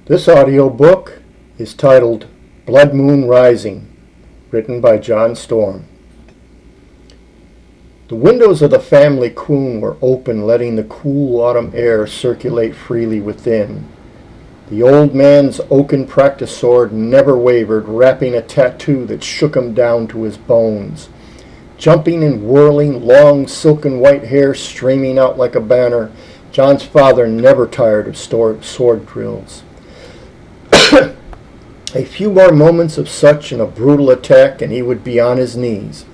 This audiobook is titled Blood Moon Rising, written by John Storm. The windows of the family coon were open, letting the cool autumn air circulate freely within. The old man's oaken practice sword never wavered, wrapping a tattoo that shook him down to his bones. Jumping and whirling, long silken white hair streaming out like a banner, John's father never tired of sword drills. A few more moments of such and a brutal attack, and he would be on his knees.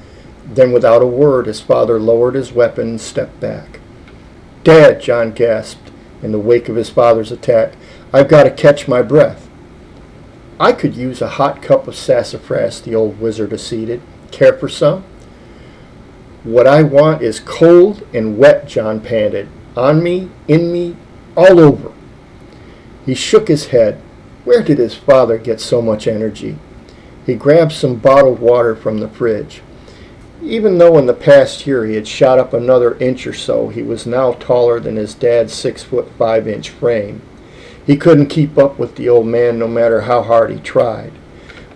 Then, without a word, his father lowered his weapon and stepped back. "Dad," John gasped in the wake of his father's attack, "I've got to catch my breath." "I could use a hot cup of sassafras," the old wizard acceded. "Care for some?" "What I want is cold and wet," John panted. "On me, in me, all over." He shook his head. Where did his father get so much energy? He grabbed some bottled water from the fridge. Even though in the past year he had shot up another inch or so, he was now taller than his dad's 6'5" frame. He couldn't keep up with the old man no matter how hard he tried.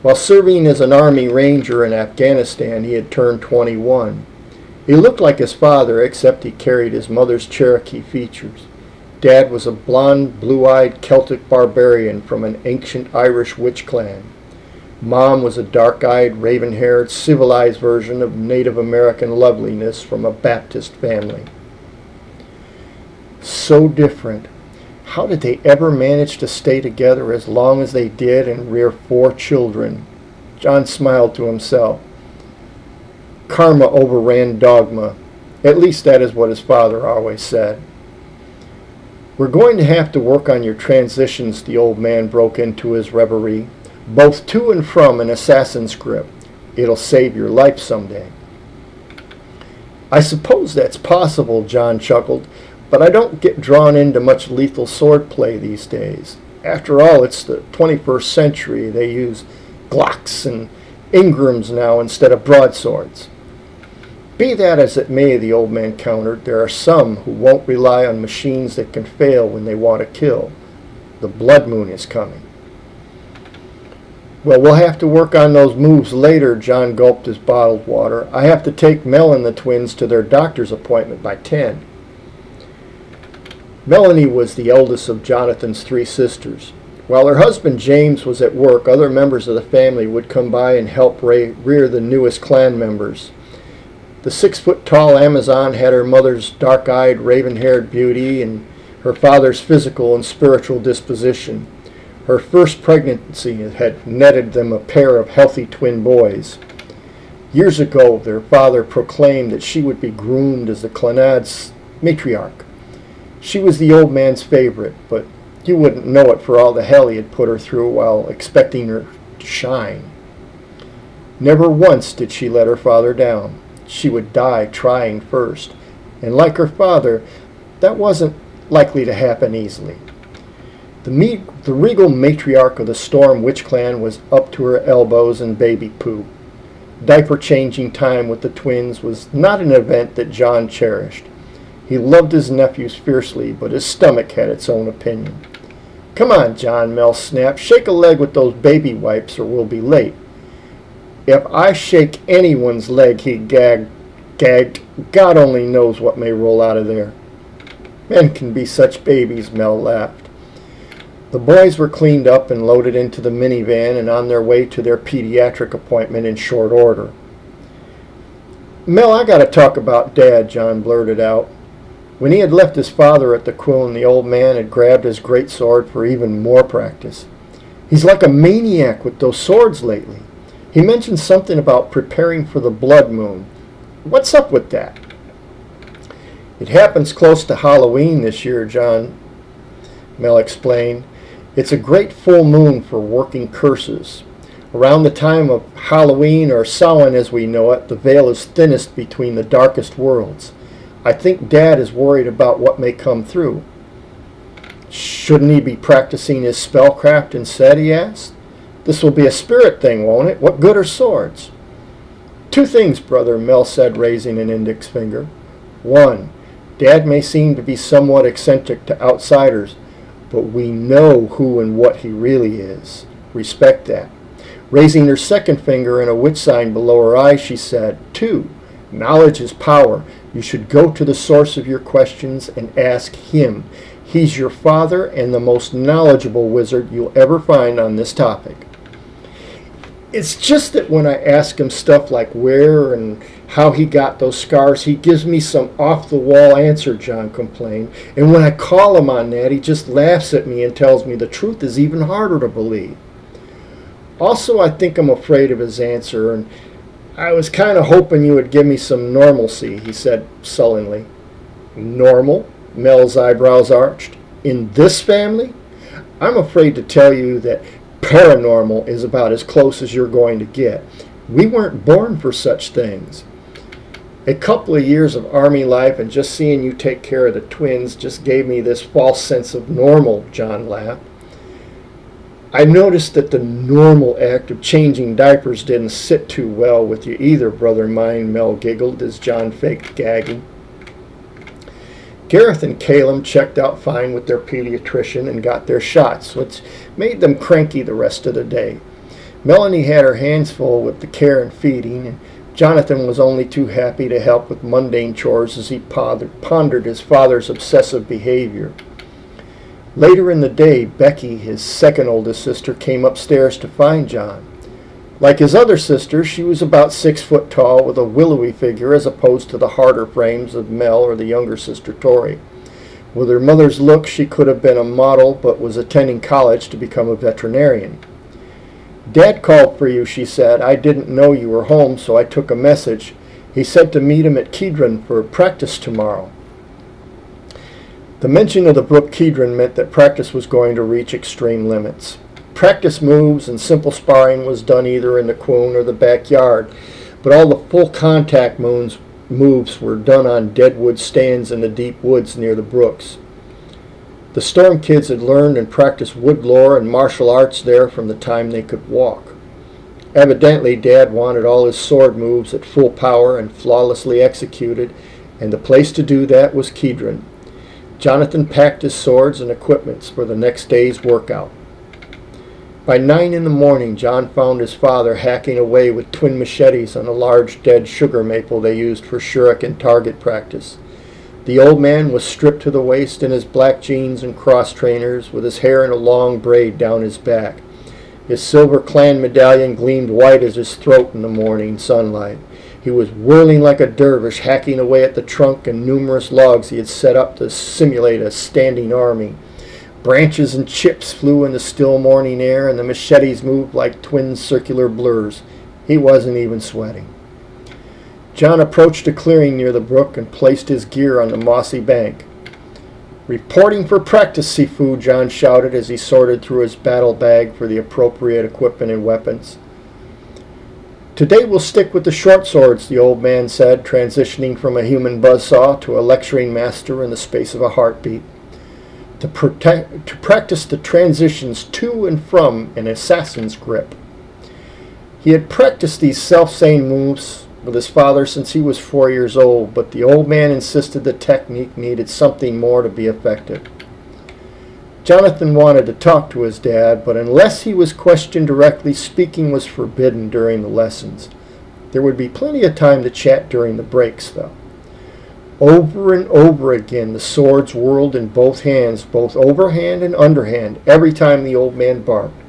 While serving as an Army Ranger in Afghanistan, he had turned 21. He looked like his father, except he carried his mother's Cherokee features. Dad was a blond, blue-eyed Celtic barbarian from an ancient Irish witch clan. Mom was a dark-eyed, raven-haired, civilized version of Native American loveliness from a Baptist family. So different. How did they ever manage to stay together as long as they did and rear 4 children? John smiled to himself. Karma overran dogma. At least that is what his father always said. "We're going to have to work on your transitions," the old man broke into his reverie, "both to and from an assassin's grip. It'll save your life someday." "I suppose that's possible," John chuckled, "but I don't get drawn into much lethal sword play these days. After all, it's the 21st century. They use Glocks and Ingrams now instead of broadswords." "Be that as it may," the old man countered, "there are some who won't rely on machines that can fail when they want to kill. The blood moon is coming." "Well, we'll have to work on those moves later." John gulped his bottled water. "I have to take Mel and the twins to their doctor's appointment by 10. Melanie was the eldest of Jonathan's 3 sisters. While her husband James was at work, other members of the family would come by and help rear the newest clan members. The 6-foot-tall Amazon had her mother's dark-eyed, raven-haired beauty and her father's physical and spiritual disposition. Her first pregnancy had netted them a pair of healthy twin boys. Years ago, their father proclaimed that she would be groomed as the clan's matriarch. She was the old man's favorite, but you wouldn't know it for all the hell he had put her through while expecting her to shine. Never once did she let her father down. She would die trying first, and like her father, that wasn't likely to happen easily. The regal matriarch of the Storm Witch Clan was up to her elbows in baby poo. Diaper-changing time with the twins was not an event that John cherished. He loved his nephews fiercely, but his stomach had its own opinion. "Come on, John," Mel snapped. "Shake a leg with those baby wipes or we'll be late." "If I shake anyone's leg," he gagged, "God only knows what may roll out of there." "Men can be such babies," Mel laughed. The boys were cleaned up and loaded into the minivan and on their way to their pediatric appointment in short order. "Mel, I gotta talk about Dad," John blurted out. When he had left his father at the Quoin, the old man had grabbed his greatsword for even more practice. "He's like a maniac with those swords lately. He mentioned something about preparing for the blood moon. What's up with that?" "It happens close to Halloween this year," Mel explained. "It's a great full moon for working curses. Around the time of Halloween, or Samhain as we know it, the veil is thinnest between the darkest worlds. I think Dad is worried about what may come through." "Shouldn't he be practicing his spellcraft instead?" he asked. "This will be a spirit thing, won't it? What good are swords?" "2 things, brother," Mel said, raising an index finger. "1. Dad may seem to be somewhat eccentric to outsiders, but we know who and what he really is. Respect that. Raising her second finger in a wit sign below her eye, she said, 2. Knowledge is power. You should go to the source of your questions and ask him. He's your father and the most knowledgeable wizard you'll ever find on this topic. It's just that when I ask him stuff like where and how he got those scars, he gives me some off-the-wall answer, John complained. And when I call him on that, he just laughs at me and tells me the truth is even harder to believe. Also, I think I'm afraid of his answer, and I was kind of hoping you would give me some normalcy, he said sullenly. Normal? Mel's eyebrows arched. In this family? I'm afraid to tell you that paranormal is about as close as you're going to get. We weren't born for such things. A couple of years of Army life and just seeing you take care of the twins just gave me this false sense of normal, John laughed. I noticed that the normal act of changing diapers didn't sit too well with you either, brother mine, Mel giggled as John faked gagging. Gareth and Caleb checked out fine with their pediatrician and got their shots, which made them cranky the rest of the day. Melanie had her hands full with the care and feeding, and Jonathan was only too happy to help with mundane chores as he pondered his father's obsessive behavior. Later in the day, Becky, his second oldest sister, came upstairs to find John. Like his other sisters, she was about 6 foot tall with a willowy figure as opposed to the harder frames of Mel or the younger sister Tori. With her mother's look, she could have been a model but was attending college to become a veterinarian. Dad called for you, she said. I didn't know you were home, so I took a message. He said to meet him at Kedron for practice tomorrow. The mention of the brook Kedron meant that practice was going to reach extreme limits. Practice moves and simple sparring was done either in the Quoon or the backyard, but all the full contact moves were done on deadwood stands in the deep woods near the brooks. The Storm kids had learned and practiced wood lore and martial arts there from the time they could walk. Evidently, Dad wanted all his sword moves at full power and flawlessly executed, and the place to do that was Kedron. Jonathan packed his swords and equipments for the next day's workout. By 9 in the morning, John found his father hacking away with twin machetes on a large dead sugar maple they used for shuriken target practice. The old man was stripped to the waist in his black jeans and cross trainers, with his hair in a long braid down his back. His silver clan medallion gleamed white as his throat in the morning sunlight. He was whirling like a dervish, hacking away at the trunk and numerous logs he had set up to simulate a standing army. Branches and chips flew in the still morning air, and the machetes moved like twin circular blurs. He wasn't even sweating. John approached a clearing near the brook and placed his gear on the mossy bank. "Reporting for practice, Sifu," John shouted as he sorted through his battle bag for the appropriate equipment and weapons. "Today we'll stick with the short swords," the old man said, transitioning from a human buzzsaw to a lecturing master in the space of a heartbeat. To practice the transitions to and from an assassin's grip. He had practiced these self-same moves with his father since he was 4 years old, but the old man insisted the technique needed something more to be effective. Jonathan wanted to talk to his dad, but unless he was questioned directly, speaking was forbidden during the lessons. There would be plenty of time to chat during the breaks, though. Over and over again, the swords whirled in both hands, both overhand and underhand, every time the old man barked.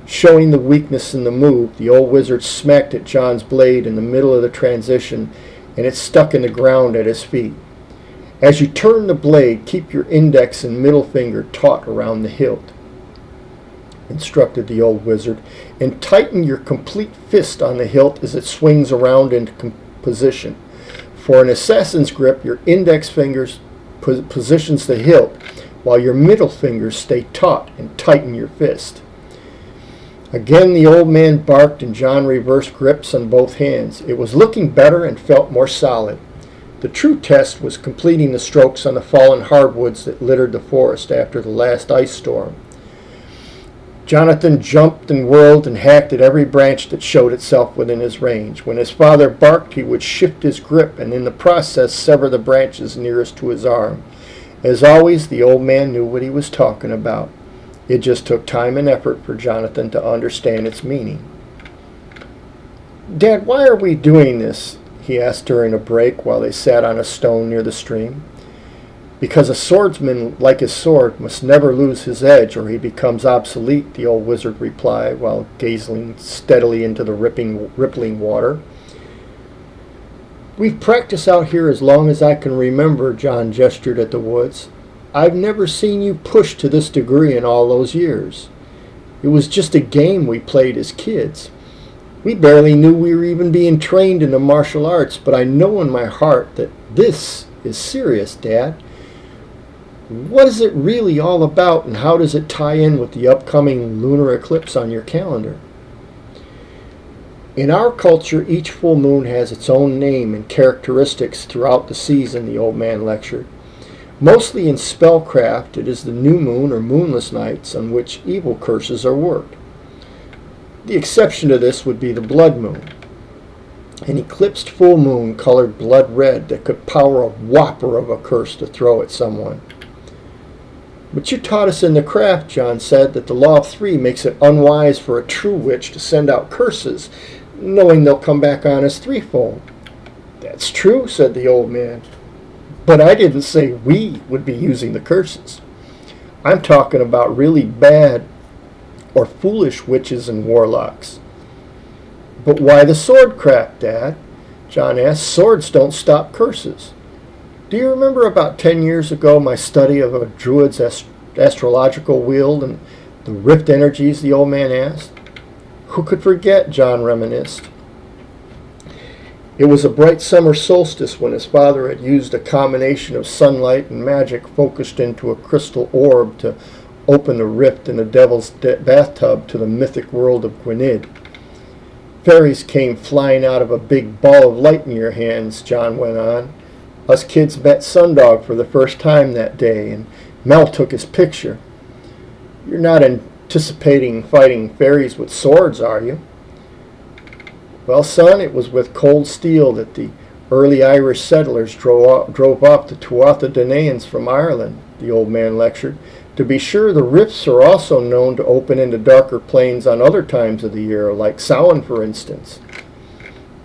Showing the weakness in the move, the old wizard smacked at John's blade in the middle of the transition, and it stuck in the ground at his feet. As you turn the blade, keep your index and middle finger taut around the hilt, instructed the old wizard, and tighten your complete fist on the hilt as it swings around into position. For an assassin's grip, your index fingers positions the hilt, while your middle fingers stay taut and tighten your fist. Again the old man barked, and John reversed grips on both hands. It was looking better and felt more solid. The true test was completing the strokes on the fallen hardwoods that littered the forest after the last ice storm. Jonathan jumped and whirled and hacked at every branch that showed itself within his range. When his father barked, he would shift his grip and in the process sever the branches nearest to his arm. As always, the old man knew what he was talking about. It just took time and effort for Jonathan to understand its meaning. "Dad, why are we doing this?" he asked during a break while they sat on a stone near the stream. "Because a swordsman, like his sword, must never lose his edge or he becomes obsolete," the old wizard replied while gazing steadily into the rippling water. "We've practiced out here as long as I can remember," John gestured at the woods. "I've never seen you push to this degree in all those years. It was just a game we played as kids. We barely knew we were even being trained in the martial arts, but I know in my heart that this is serious, Dad. What is it really all about, and how does it tie in with the upcoming lunar eclipse on your calendar?" "In our culture, each full moon has its own name and characteristics throughout the season," the old man lectured. "Mostly in spellcraft, it is the new moon or moonless nights on which evil curses are worked. The exception to this would be the blood moon, an eclipsed full moon colored blood red that could power a whopper of a curse to throw at someone." "But you taught us in the craft," John said, "that the law of three makes it unwise for a true witch to send out curses, knowing they'll come back on as threefold." "That's true," said the old man, "but I didn't say we would be using the curses. I'm talking about really bad or foolish witches and warlocks." "But why the swordcraft, Dad?" John asked. "Swords don't stop curses." "Do you remember about 10 years ago my study of a druid's astrological wheel and the rift energies?" the old man asked. "Who could forget?" John reminisced. "It was a bright summer solstice when his father had used a combination of sunlight and magic focused into a crystal orb to open the rift in the devil's bathtub to the mythic world of Gwynedd. Fairies came flying out of a big ball of light in your hands," John went on. "Us kids met Sundog for the first time that day, and Mel took his picture. You're not anticipating fighting fairies with swords, are you?" "Well, son, it was with cold steel that the early Irish settlers drove off the Tuatha De Dananns from Ireland," the old man lectured. "To be sure, the rifts are also known to open into darker planes on other times of the year, like Samhain, for instance.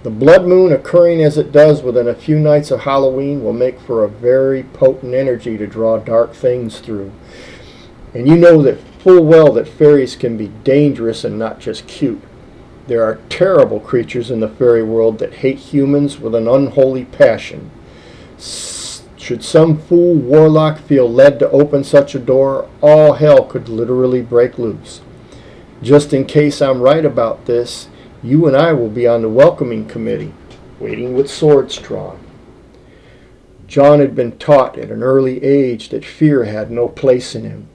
The blood moon occurring as it does within a few nights of Halloween will make for a very potent energy to draw dark things through. And you know that full well that fairies can be dangerous and not just cute. There are terrible creatures in the fairy world that hate humans with an unholy passion. Should some fool warlock feel led to open such a door, all hell could literally break loose. Just in case I'm right about this, you and I will be on the welcoming committee, waiting with swords drawn." John had been taught at an early age that fear had no place in him.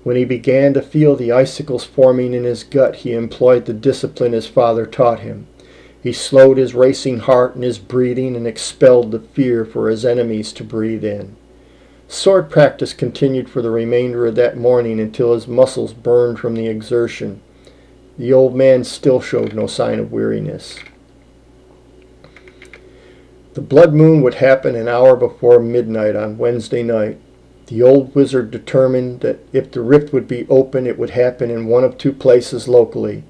When he began to feel the icicles forming in his gut, he employed the discipline his father taught him. He slowed his racing heart and his breathing and expelled the fear for his enemies to breathe in. Sword practice continued for the remainder of that morning until his muscles burned from the exertion. The old man still showed no sign of weariness. The blood moon would happen an hour before midnight on Wednesday night. The old wizard determined that if the rift would be open, it would happen in one of two places locally.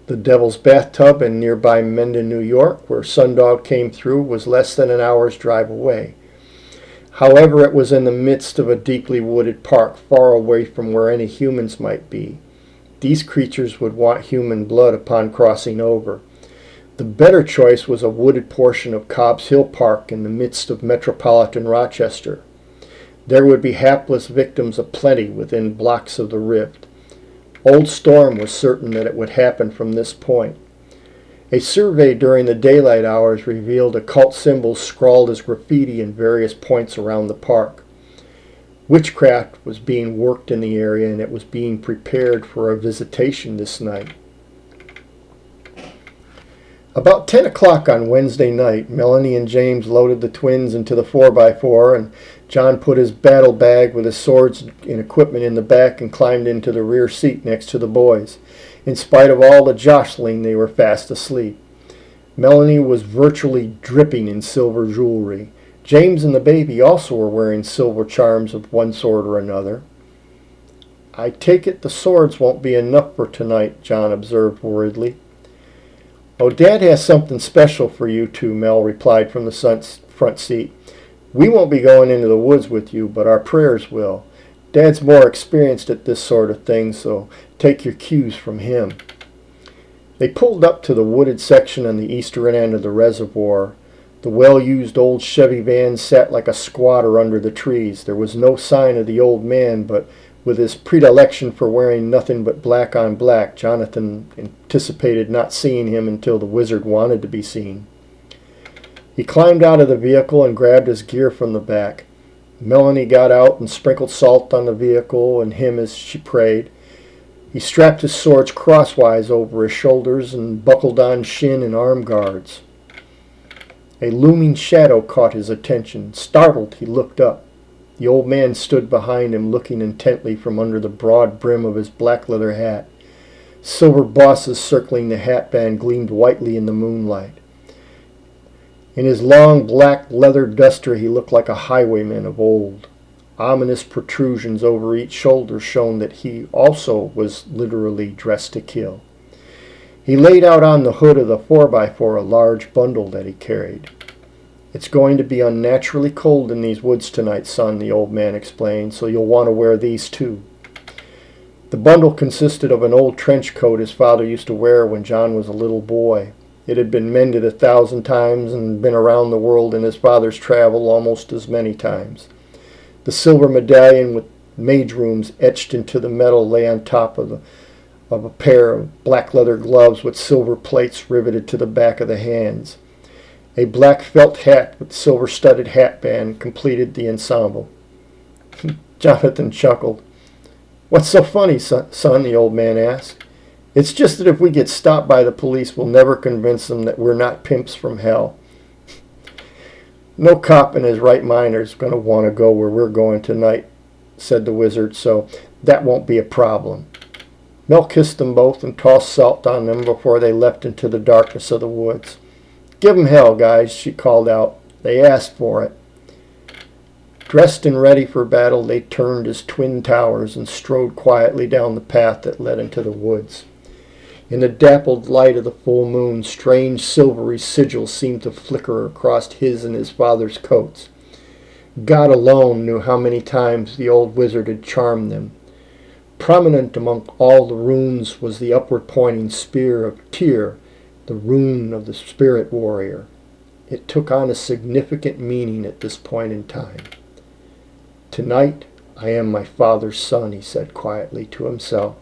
The Devil's Bathtub in nearby Mendon, New York, where Sundog came through, was less than an hour's drive away. However, it was in the midst of a deeply wooded park, far away from where any humans might be. These creatures would want human blood upon crossing over. The better choice was a wooded portion of Cobb's Hill Park in the midst of metropolitan Rochester. There would be hapless victims aplenty within blocks of the rift. Old Storm was certain that it would happen from this point. A survey during the daylight hours revealed occult symbols scrawled as graffiti in various points around the park. Witchcraft was being worked in the area, and it was being prepared for a visitation this night. About 10 o'clock on Wednesday night, Melanie and James loaded the twins into the 4x4, and John put his battle bag with his swords and equipment in the back and climbed into the rear seat next to the boys. In spite of all the jostling, they were fast asleep. Melanie was virtually dripping in silver jewelry. James and the baby also were wearing silver charms of one sort or another. I take it the swords won't be enough for tonight, John observed worriedly. Oh, Dad has something special for you two, Mel replied from the front seat. We won't be going into the woods with you, but our prayers will. Dad's more experienced at this sort of thing, so take your cues from him. They pulled up to the wooded section on the eastern end of the reservoir. The well-used old Chevy van sat like a squatter under the trees. There was no sign of the old man, but with his predilection for wearing nothing but black on black, Jonathan anticipated not seeing him until the wizard wanted to be seen. He climbed out of the vehicle and grabbed his gear from the back. Melanie got out and sprinkled salt on the vehicle and him as she prayed. He strapped his swords crosswise over his shoulders and buckled on shin and arm guards. A looming shadow caught his attention. Startled, he looked up. The old man stood behind him, looking intently from under the broad brim of his black leather hat. Silver bosses circling the hatband gleamed whitely in the moonlight. In his long black leather duster he looked like a highwayman of old. Ominous protrusions over each shoulder showed that he also was literally dressed to kill. He laid out on the hood of the 4x4 a large bundle that he carried. It's going to be unnaturally cold in these woods tonight, son, the old man explained, so you'll want to wear these too. The bundle consisted of an old trench coat his father used to wear when John was a little boy. It had been mended 1,000 times and been around the world in his father's travel almost as many times. The silver medallion with mage runes etched into the metal lay on top of a pair of black leather gloves with silver plates riveted to the back of the hands. A black felt hat with silver-studded hatband completed the ensemble. Jonathan chuckled. "What's so funny, son?" the old man asked. "It's just that if we get stopped by the police, we'll never convince them that we're not pimps from hell. No cop in his right mind is going to want to go where we're going tonight," said the wizard, "so that won't be a problem." Mel kissed them both and tossed salt on them before they left into the darkness of the woods. "Give 'em hell, guys," she called out. "They asked for it." Dressed and ready for battle, they turned as twin towers and strode quietly down the path that led into the woods. In the dappled light of the full moon, strange silvery sigils seemed to flicker across his and his father's coats. God alone knew how many times the old wizard had charmed them. Prominent among all the runes was the upward-pointing spear of Tyr, the rune of the spirit warrior. It took on a significant meaning at this point in time. "Tonight I am my father's son," he said quietly to himself.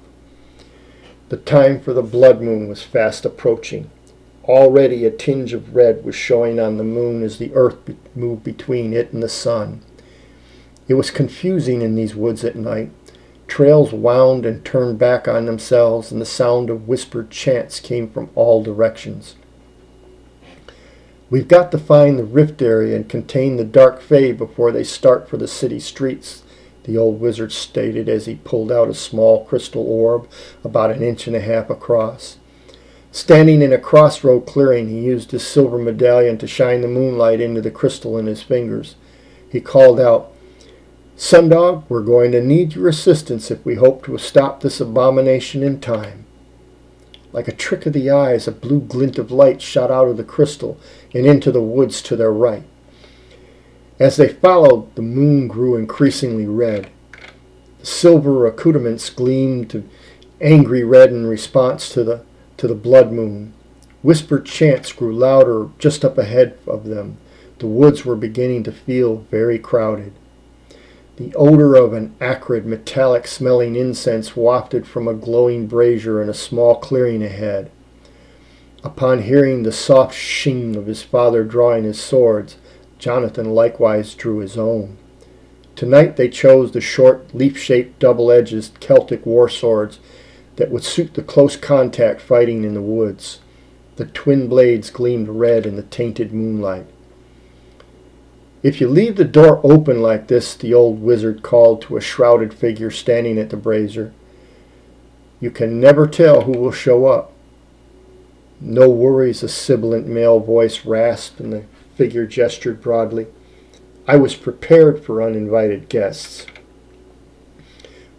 The time for the blood moon was fast approaching. Already a tinge of red was showing on the moon as the earth moved between it and the sun. It was confusing in these woods at night. Trails wound and turned back on themselves, and the sound of whispered chants came from all directions. "We've got to find the rift area and contain the dark fae before they start for the city streets," the old wizard stated as he pulled out a small crystal orb about 1.5 inches across. Standing in a crossroad clearing, he used his silver medallion to shine the moonlight into the crystal in his fingers. He called out, "Sundog, we're going to need your assistance if we hope to stop this abomination in time." Like a trick of the eyes, a blue glint of light shot out of the crystal and into the woods to their right. As they followed, the moon grew increasingly red. The silver accoutrements gleamed to angry red in response to the blood moon. Whispered chants grew louder just up ahead of them. The woods were beginning to feel very crowded. The odor of an acrid, metallic-smelling incense wafted from a glowing brazier in a small clearing ahead. Upon hearing the soft shing of his father drawing his swords, Jonathan likewise drew his own. Tonight they chose the short, leaf-shaped, double-edged Celtic war swords that would suit the close contact fighting in the woods. The twin blades gleamed red in the tainted moonlight. "If you leave the door open like this," the old wizard called to a shrouded figure standing at the brazier, "you can never tell who will show up." "No worries," a sibilant male voice rasped, and the figure gestured broadly. I was prepared for uninvited guests.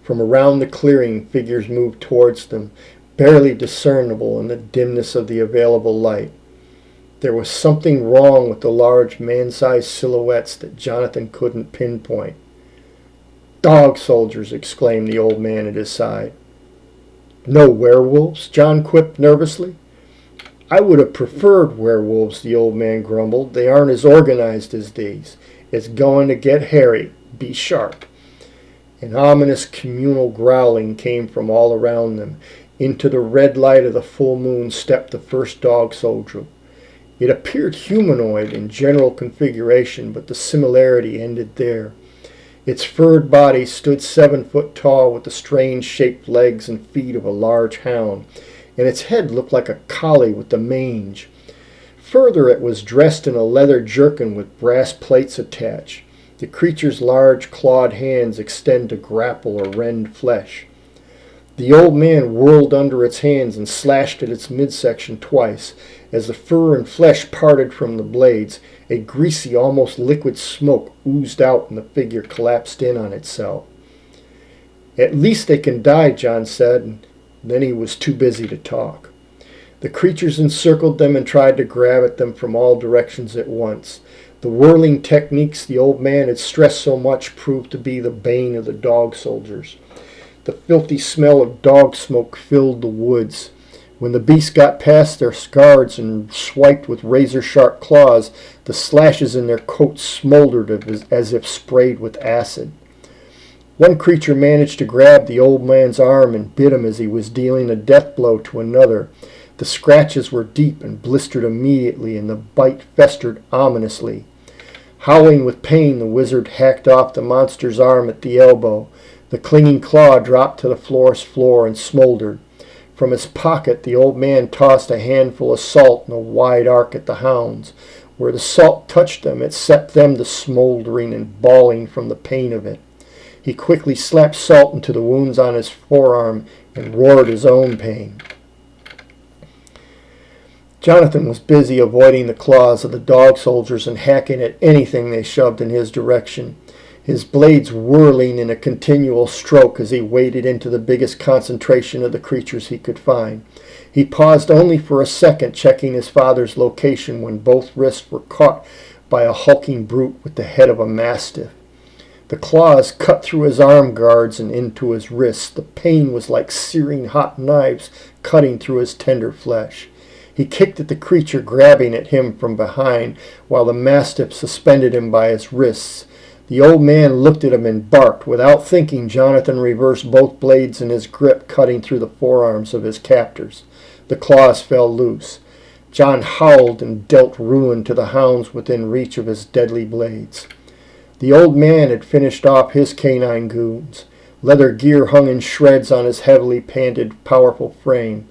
From around the clearing, figures moved towards them, barely discernible in the dimness of the available light. There was something wrong with the large man-sized silhouettes that Jonathan couldn't pinpoint. "Dog soldiers!" exclaimed the old man at his side. "No werewolves?" John quipped nervously. "I would have preferred werewolves," the old man grumbled. "They aren't as organized as these. It's going to get hairy. Be sharp." An ominous communal growling came from all around them. Into the red light of the full moon stepped the first dog soldier. It appeared humanoid in general configuration, but the similarity ended there. Its furred body stood 7 foot tall with the strange-shaped legs and feet of a large hound, and its head looked like a collie with the mange. Further, it was dressed in a leather jerkin with brass plates attached. The creature's large clawed hands extend to grapple or rend flesh. The old man whirled under its hands and slashed at its midsection twice. As the fur and flesh parted from the blades, a greasy, almost liquid smoke oozed out and the figure collapsed in on itself. "At least they can die," John said, and then he was too busy to talk. The creatures encircled them and tried to grab at them from all directions at once. The whirling techniques the old man had stressed so much proved to be the bane of the dog soldiers. The filthy smell of dog smoke filled the woods. When the beasts got past their guards and swiped with razor-sharp claws, the slashes in their coats smoldered as if sprayed with acid. One creature managed to grab the old man's arm and bit him as he was dealing a death blow to another. The scratches were deep and blistered immediately, and the bite festered ominously. Howling with pain, the wizard hacked off the monster's arm at the elbow. The clinging claw dropped to the forest floor and smoldered. From his pocket, the old man tossed a handful of salt in a wide arc at the hounds. Where the salt touched them, it set them to smoldering and bawling from the pain of it. He quickly slapped salt into the wounds on his forearm and roared his own pain. Jonathan was busy avoiding the claws of the dog soldiers and hacking at anything they shoved in his direction, his blades whirling in a continual stroke as he waded into the biggest concentration of the creatures he could find. He paused only for a second, checking his father's location, when both wrists were caught by a hulking brute with the head of a mastiff. The claws cut through his arm guards and into his wrists. The pain was like searing hot knives cutting through his tender flesh. He kicked at the creature, grabbing at him from behind, while the mastiff suspended him by his wrists. The old man looked at him and barked. Without thinking, Jonathan reversed both blades in his grip, cutting through the forearms of his captors. The claws fell loose. John howled and dealt ruin to the hounds within reach of his deadly blades. The old man had finished off his canine goons. Leather gear hung in shreds on his heavily padded, powerful frame.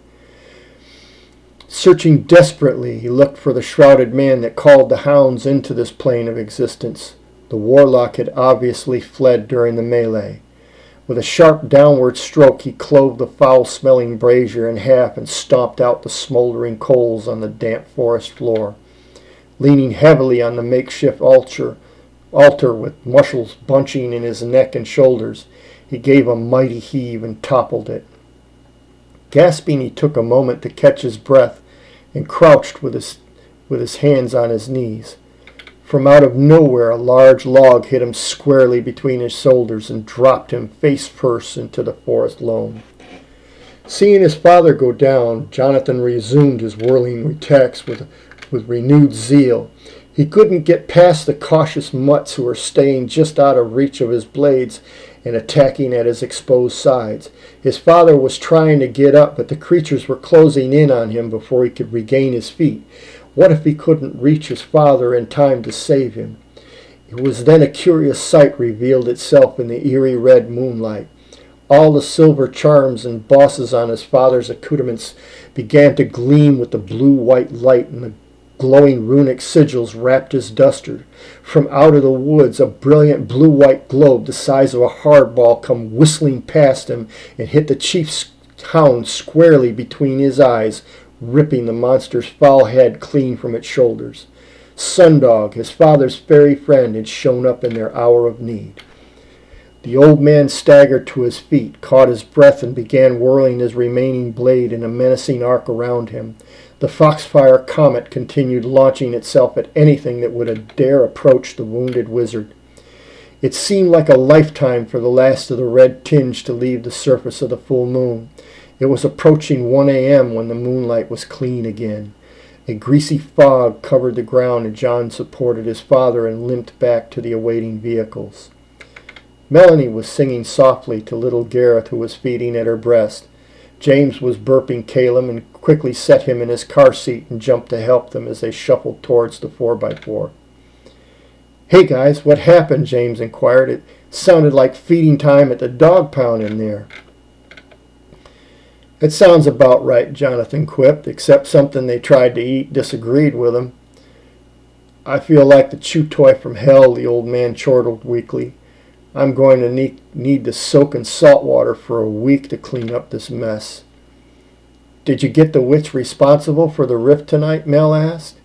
Searching desperately, he looked for the shrouded man that called the hounds into this plane of existence. The warlock had obviously fled during the melee. With a sharp downward stroke, he clove the foul-smelling brazier in half and stomped out the smoldering coals on the damp forest floor. Leaning heavily on the makeshift altar with muscles bunching in his neck and shoulders, he gave a mighty heave and toppled it. Gasping, he took a moment to catch his breath and crouched with his hands on his knees. From out of nowhere, a large log hit him squarely between his shoulders and dropped him face first into the forest loam. Seeing his father go down, Jonathan resumed his whirling attacks with renewed zeal. He couldn't get past the cautious mutts who were staying just out of reach of his blades and attacking at his exposed sides. His father was trying to get up, but the creatures were closing in on him before he could regain his feet. What if he couldn't reach his father in time to save him? It was then a curious sight revealed itself in the eerie red moonlight. All the silver charms and bosses on his father's accoutrements began to gleam with the blue-white light, and the glowing runic sigils wrapped his duster. From out of the woods, a brilliant blue-white globe the size of a hardball come whistling past him and hit the chief's hound squarely between his eyes, ripping the monster's foul head clean from its shoulders. Sundog, his father's fairy friend, had shown up in their hour of need. The old man staggered to his feet, caught his breath, and began whirling his remaining blade in a menacing arc around him. The Foxfire Comet continued launching itself at anything that would dare approach the wounded wizard. It seemed like a lifetime for the last of the red tinge to leave the surface of the full moon. It was approaching 1 a.m. when the moonlight was clean again. A greasy fog covered the ground, and John supported his father and limped back to the awaiting vehicles. Melanie was singing softly to little Gareth, who was feeding at her breast. James was burping Caleb and quickly set him in his car seat and jumped to help them as they shuffled towards the 4x4. "Hey guys, what happened?" James inquired. "It sounded like feeding time at the dog pound in there." "It sounds about right," Jonathan quipped, "except something they tried to eat disagreed with them." "I feel like the chew toy from hell," the old man chortled weakly. "I'm going to need to soak in salt water for a week to clean up this mess." "Did you get the witch responsible for the rift tonight?" Mel asked.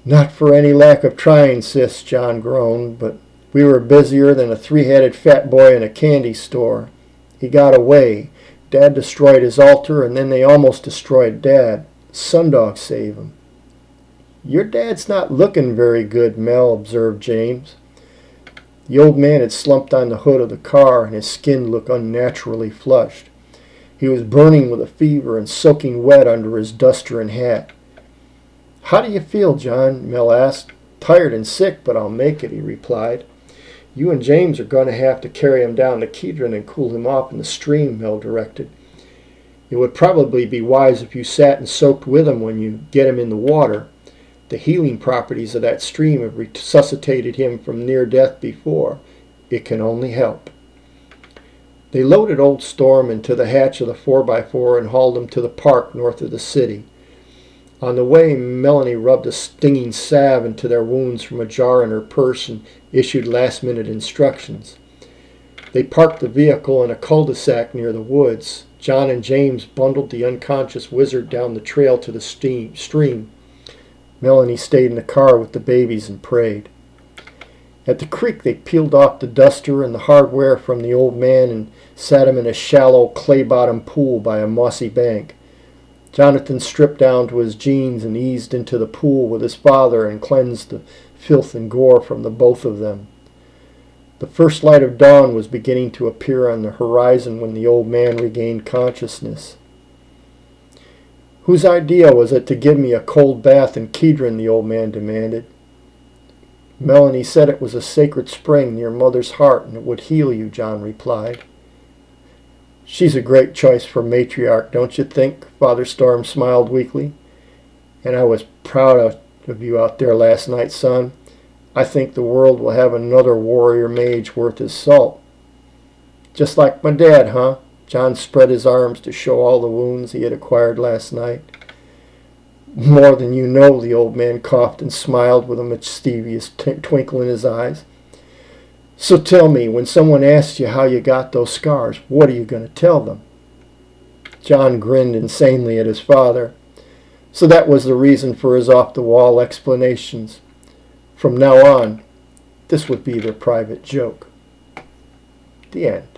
"Not for any lack of trying, sis," John groaned, "but we were busier than a three-headed fat boy in a candy store. He got away. Dad destroyed his altar, and then they almost destroyed Dad. Sundog saved him." "Your dad's not looking very good," Mel observed James. The old man had slumped on the hood of the car, and his skin looked unnaturally flushed. He was burning with a fever and soaking wet under his duster and hat. "How do you feel, John?" Mel asked. "Tired and sick, but I'll make it," he replied. "You and James are going to have to carry him down to Kedron and cool him off in the stream," Mel directed. "It would probably be wise if you sat and soaked with him when you get him in the water. The healing properties of that stream have resuscitated him from near death before. It can only help." They loaded Old Storm into the hatch of the 4x4 and hauled him to the park north of the city. On the way, Melanie rubbed a stinging salve into their wounds from a jar in her purse and issued last-minute instructions. They parked the vehicle in a cul-de-sac near the woods. John and James bundled the unconscious wizard down the trail to the stream. Melanie stayed in the car with the babies and prayed. At the creek, they peeled off the duster and the hardware from the old man and sat him in a shallow, clay-bottomed pool by a mossy bank. Jonathan stripped down to his jeans and eased into the pool with his father and cleansed the filth and gore from the both of them. The first light of dawn was beginning to appear on the horizon when the old man regained consciousness. "Whose idea was it to give me a cold bath in Kedron?" the old man demanded. "Melanie said it was a sacred spring near Mother's heart and it would heal you," John replied. "She's a great choice for matriarch, don't you think?" Father Storm smiled weakly. "And I was proud of you out there last night, son. I think the world will have another warrior mage worth his salt." "Just like my dad, huh?" John spread his arms to show all the wounds he had acquired last night. "More than you know," the old man coughed and smiled with a mischievous twinkle in his eyes. "So tell me, when someone asks you how you got those scars, what are you going to tell them?" John grinned insanely at his father. So that was the reason for his off-the-wall explanations. From now on, this would be their private joke. The end.